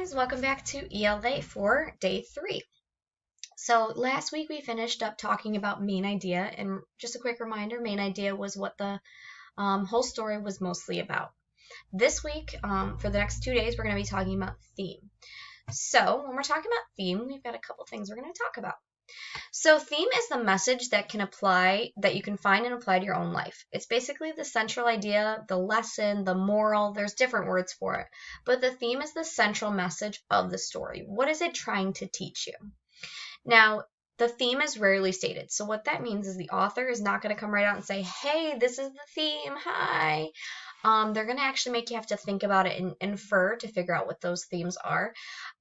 guys, welcome back to ELA for day 3. So last week we finished up talking about main idea, and just a quick reminder, main idea was what the whole story was mostly about. This week, for the next 2 days, we're going to be talking about theme. So when we're talking about theme, we've got a couple things we're going to talk about. So theme is the message that you can find and apply to your own life. It's basically the central idea, the lesson, the moral. There's different words for it. But the theme is the central message of the story. What is it trying to teach you? Now, the theme is rarely stated. So what that means is the author is not going to come right out and say, hey, this is the theme, hi. They're going to actually make you have to think about it and infer to figure out what those themes are.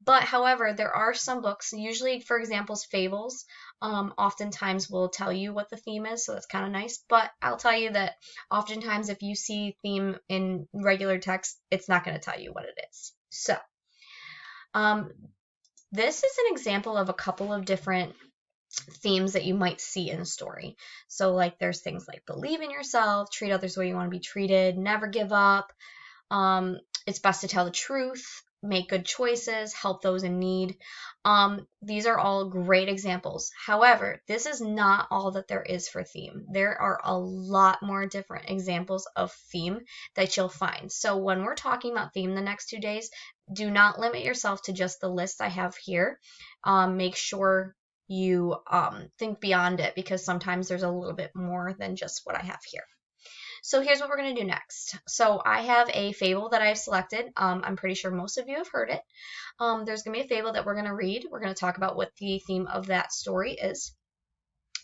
But however, there are some books, usually, for example, fables, oftentimes will tell you what the theme is, so that's kind of nice. But I'll tell you that oftentimes if you see theme in regular text, it's not going to tell you what it is. So, this is an example of a couple of different themes that you might see in a story. So like there's things like believe in yourself, treat others the way you want to be treated, never give up, it's best to tell the truth, make good choices, help those in need. These are all great examples. However, this is not all that there is for theme. There are a lot more different examples of theme that you'll find. So when we're talking about theme the next 2 days, do not limit yourself to just the list I have here. Make sure you think beyond it, because sometimes there's a little bit more than just what I have here. So here's what we're going to do next. So I have a fable that I've selected. I'm pretty sure most of you have heard it. There's going to be a fable that we're going to read. We're going to talk about what the theme of that story is.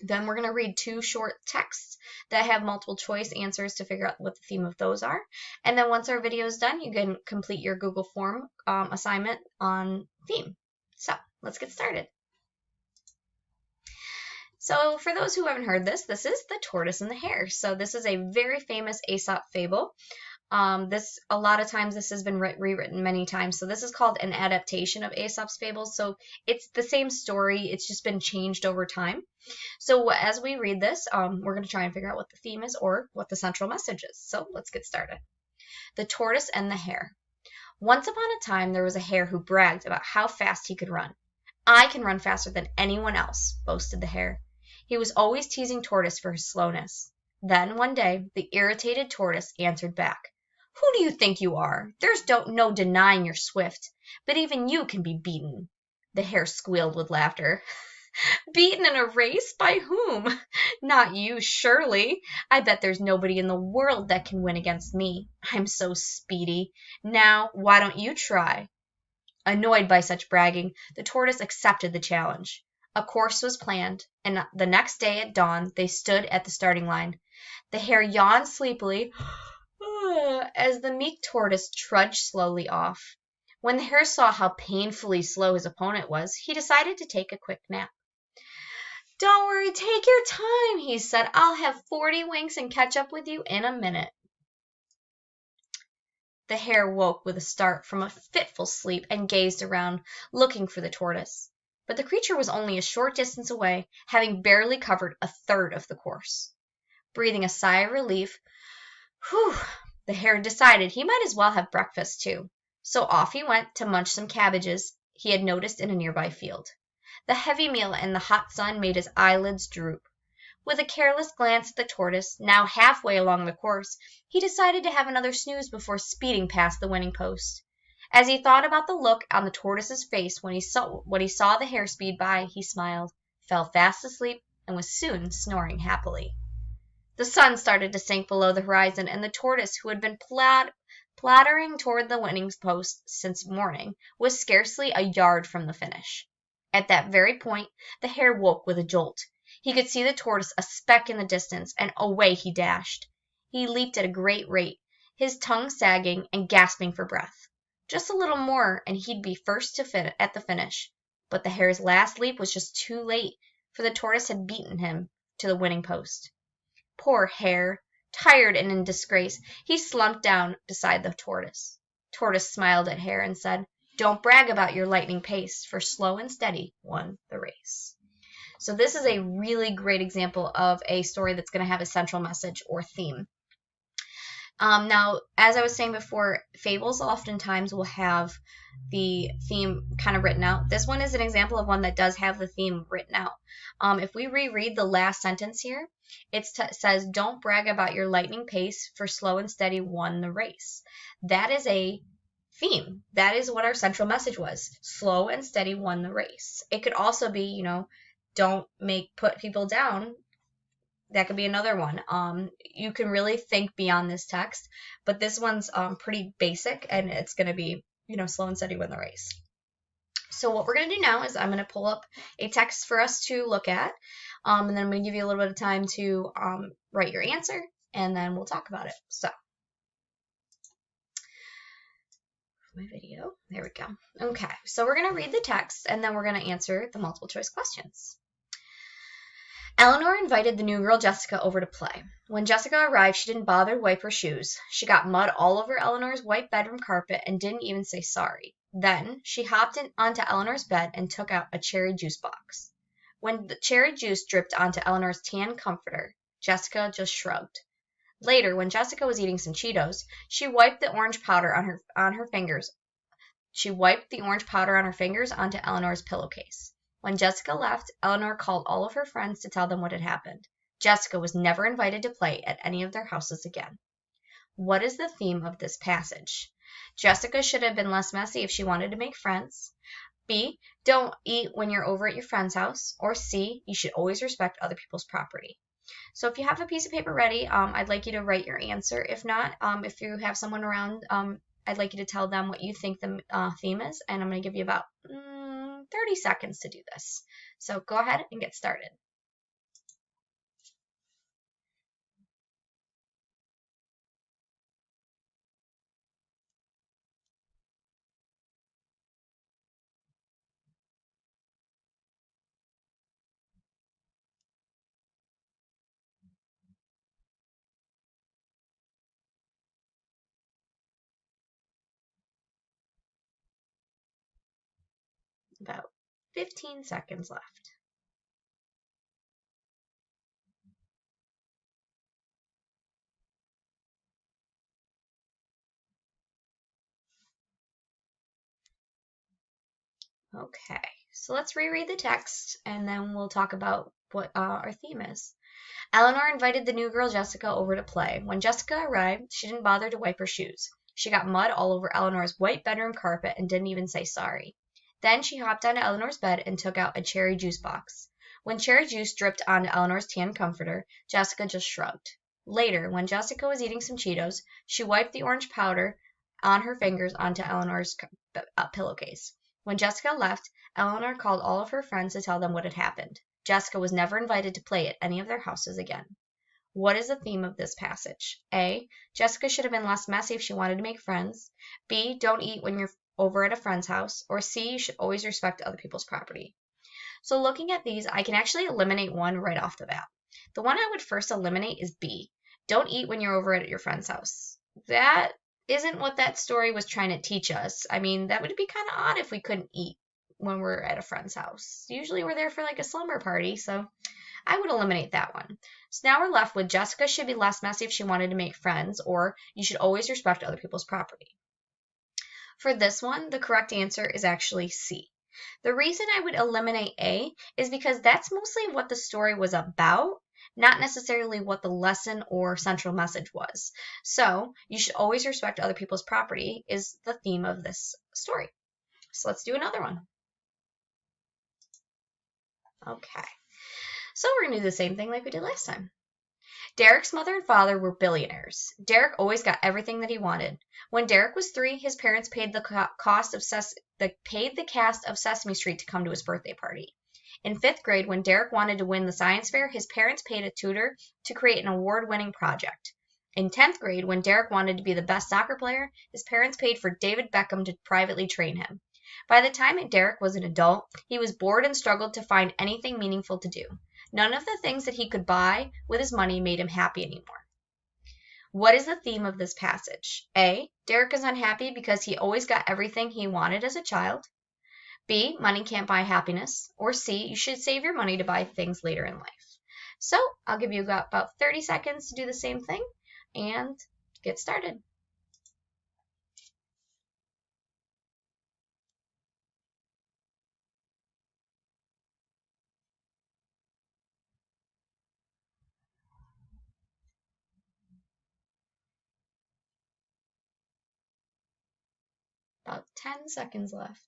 Then we're going to read 2 short texts that have multiple choice answers to figure out what the theme of those are. And then once our video is done, you can complete your Google form assignment on theme. So let's get started. So for those who haven't heard this is The Tortoise and the Hare. So this is a very famous Aesop fable. A lot of times this has been rewritten many times. So this is called an adaptation of Aesop's fables. So it's the same story. It's just been changed over time. So as we read this, we're going to try and figure out what the theme is or what the central message is. So let's get started. The Tortoise and the Hare. Once upon a time, there was a hare who bragged about how fast he could run. I can run faster than anyone else, boasted the hare. He was always teasing Tortoise for his slowness. Then, one day, the irritated Tortoise answered back, Who do you think you are? There's no denying you're swift, but even you can be beaten. The hare squealed with laughter. Beaten in a race? By whom? Not you, surely. I bet there's nobody in the world that can win against me. I'm so speedy. Now, why don't you try? Annoyed by such bragging, the Tortoise accepted the challenge. A course was planned, and the next day at dawn they stood at the starting line. The hare yawned sleepily as the meek Tortoise trudged slowly off. When the hare saw how painfully slow his opponent was, he decided to take a quick nap. Don't worry, take your time, he said. I'll have 40 winks and catch up with you in a minute. The hare woke with a start from a fitful sleep and gazed around, looking for the Tortoise. But the creature was only a short distance away, having barely covered a third of the course. Breathing a sigh of relief, the hare decided he might as well have breakfast too. So off he went to munch some cabbages he had noticed in a nearby field. The heavy meal and the hot sun made his eyelids droop. With a careless glance at the Tortoise, now halfway along the course, he decided to have another snooze before speeding past the winning post. As he thought about the look on the Tortoise's face when he saw the hare speed by, he smiled, fell fast asleep, and was soon snoring happily. The sun started to sink below the horizon, and the Tortoise, who had been plattering toward the winning post since morning, was scarcely a yard from the finish. At that very point, the hare woke with a jolt. He could see the Tortoise a speck in the distance, and away he dashed. He leaped at a great rate, his tongue sagging and gasping for breath. Just a little more, and he'd be first at the finish. But the hare's last leap was just too late, for the Tortoise had beaten him to the winning post. Poor hare! Tired and in disgrace, he slumped down beside the Tortoise. Tortoise smiled at Hare and said, Don't brag about your lightning pace, for slow and steady won the race. So this is a really great example of a story that's going to have a central message or theme. Now, as I was saying before, fables oftentimes will have the theme kind of written out. This one is an example of one that does have the theme written out. If we reread the last sentence here, it says, "Don't brag about your lightning pace, for slow and steady won the race." That is a theme. That is what our central message was. Slow and steady won the race. It could also be, don't put people down. That could be another one. You can really think beyond this text, but this one's pretty basic, and it's going to be, slow and steady win the race. So what we're going to do now is I'm going to pull up a text for us to look at, and then I'm going to give you a little bit of time to write your answer, and then we'll talk about it. So, my video, there we go. Okay, so we're going to read the text, and then we're going to answer the multiple choice questions. Eleanor invited the new girl Jessica over to play. When Jessica arrived, she didn't bother to wipe her shoes. She got mud all over Eleanor's white bedroom carpet and didn't even say sorry. Then she hopped onto Eleanor's bed and took out a cherry juice box. When the cherry juice dripped onto Eleanor's tan comforter, Jessica just shrugged. Later, when Jessica was eating some Cheetos, she wiped the orange powder on her fingers. She wiped the orange powder on her fingers onto Eleanor's pillowcase. When Jessica left, Eleanor called all of her friends to tell them what had happened. Jessica was never invited to play at any of their houses again. What is the theme of this passage? Jessica should have been less messy if she wanted to make friends. B, don't eat when you're over at your friend's house. Or C, you should always respect other people's property. So if you have a piece of paper ready, I'd like you to write your answer. If not, if you have someone around, I'd like you to tell them what you think the theme is, and I'm going to give you about 30 seconds to do this. So go ahead and get started. About 15 seconds left. Okay, so let's reread the text and then we'll talk about what our theme is. Eleanor invited the new girl Jessica over to play. When Jessica arrived, she didn't bother to wipe her shoes. She got mud all over Eleanor's white bedroom carpet and didn't even say sorry. Then she hopped onto Eleanor's bed and took out a cherry juice box. When cherry juice dripped onto Eleanor's tan comforter, Jessica just shrugged. Later, when Jessica was eating some Cheetos, she wiped the orange powder on her fingers onto Eleanor's pillowcase. When Jessica left, Eleanor called all of her friends to tell them what had happened. Jessica was never invited to play at any of their houses again. What is the theme of this passage? A, Jessica should have been less messy if she wanted to make friends. B, don't eat when you're over at a friend's house. Or C, you should always respect other people's property. So looking at these, I can actually eliminate one right off the bat. The one I would first eliminate is B, don't eat when you're over at your friend's house. That isn't what that story was trying to teach us. I mean, that would be kind of odd if we couldn't eat when we're at a friend's house. Usually we're there for like a slumber party, so I would eliminate that one. So now we're left with Jessica should be less messy if she wanted to make friends, or you should always respect other people's property. For this one, the correct answer is actually C. The reason I would eliminate A is because that's mostly what the story was about, not necessarily what the lesson or central message was. So, you should always respect other people's property is the theme of this story. So let's do another one. Okay. So we're going to do the same thing like we did last time. Derek's mother and father were billionaires. Derek always got everything that he wanted. When Derek was 3, his parents paid the cast of Sesame Street to come to his birthday party. In 5th grade, when Derek wanted to win the science fair, his parents paid a tutor to create an award-winning project. In 10th grade, when Derek wanted to be the best soccer player, his parents paid for David Beckham to privately train him. By the time Derek was an adult, he was bored and struggled to find anything meaningful to do. None of the things that he could buy with his money made him happy anymore. What is the theme of this passage? A, Derek is unhappy because he always got everything he wanted as a child. B, money can't buy happiness. Or C, you should save your money to buy things later in life. So I'll give you about 30 seconds to do the same thing and get started. About 10 seconds left.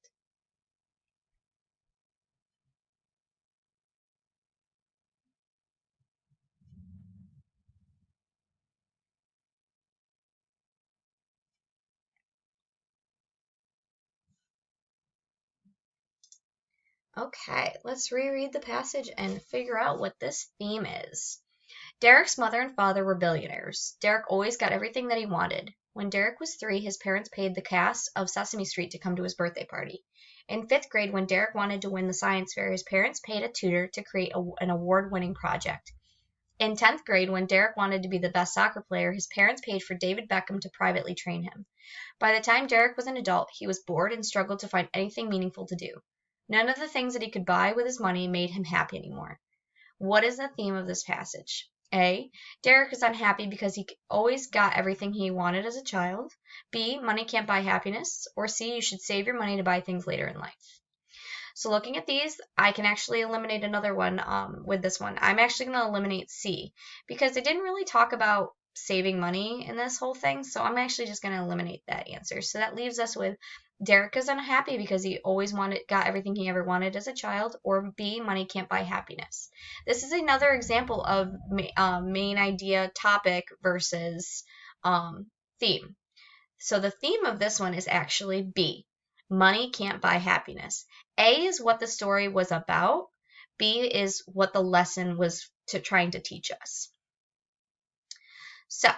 Okay, let's reread the passage and figure out what this theme is. Derek's mother and father were billionaires. Derek always got everything that he wanted. When Derek was 3, his parents paid the cast of Sesame Street to come to his birthday party. In 5th grade, when Derek wanted to win the science fair, his parents paid a tutor to create an award-winning project. In 10th grade, when Derek wanted to be the best soccer player, his parents paid for David Beckham to privately train him. By the time Derek was an adult, he was bored and struggled to find anything meaningful to do. None of the things that he could buy with his money made him happy anymore. What is the theme of this passage? A. Derek is unhappy because he always got everything he wanted as a child. B. Money can't buy happiness. Or C. You should save your money to buy things later in life. So looking at these, I can actually eliminate another one with this one. I'm actually going to eliminate C because they didn't really talk about saving money in this whole thing. So I'm actually just going to eliminate that answer. So that leaves us with Derek is unhappy because he always got everything he ever wanted as a child, or B, money can't buy happiness. This is another example of main idea, topic versus theme. So the theme of this one is actually B, money can't buy happiness. A is what the story was about. B is what the lesson was trying to teach us. So,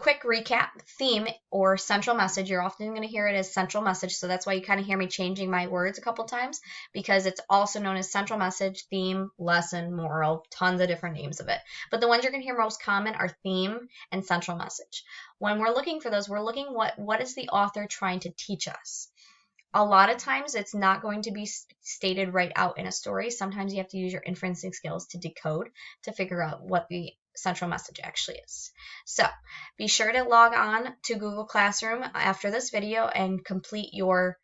quick recap, theme or central message. You're often going to hear it as central message, so that's why you kind of hear me changing my words a couple times, because it's also known as central message, theme, lesson, moral, tons of different names of it. But the ones you're going to hear most common are theme and central message. When we're looking for those, we're looking what is the author trying to teach us. A lot of times it's not going to be stated right out in a story. Sometimes you have to use your inferencing skills to decode to figure out what the central message actually is. So be sure to log on to Google Classroom after this video and complete your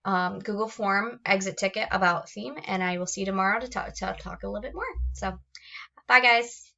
Google form exit ticket about theme, and I will see you tomorrow to talk a little bit more. So bye guys.